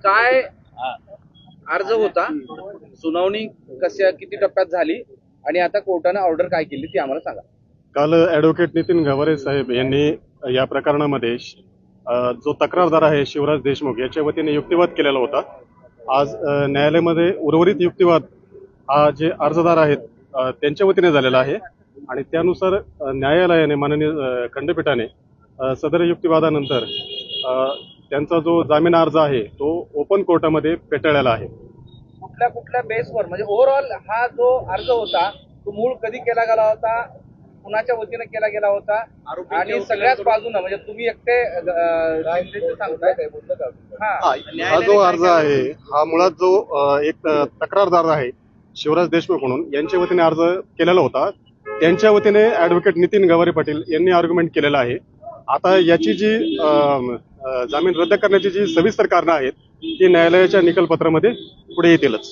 काय अर्ज होता, सुनावणी किती टप्प्यात झाली आणि आता कोर्टाने ऑर्डर काय केली ती आम्हाला सांगा. काल ॲडव्होकेट नितीन गवारे साहेब यांनी या प्रकरणामध्ये जो तक्रारदार आहे शिवराज देशमुख याच्या वतीने युक्तिवाद केलेला होता. आज न्यायालयामध्ये उर्वरित युक्तिवाद हा जे अर्जदार आहेत त्यांच्या वतीने झालेला आहे आणि त्यानुसार न्यायालयाने माननीय खंडपीठाने सदर युक्तिवादानंतर त्यांचा जो जामीन अर्ज आहे तो ओपन कोर्टामध्ये फेटाळलेला आहे. कुठल्या कुठल्या बेसवर म्हणजे ओव्हरऑल हा जो अर्ज होता तो मूळ कधी केला गेला होता, कुणाच्या वतीने केला गेला होता आणि सगळ्याच बाजूने म्हणजे तुम्ही एकटे सांगताय हा जो अर्ज आहे हा मुळात जो एक तक्रारदार आहे शिवराज देशमुख म्हणून यांच्या वतीने अर्ज केलेला होता. त्यांच्या वतीने ॲडव्होकेट नितीन गवारे पाटील यांनी आर्ग्युमेंट केलेला आहे. आता याची जी जामीन रद्द करण्याची जी सविस्तर कारणं आहेत ती न्यायालयाच्या निकालपत्रामध्ये पुढे येतीलच.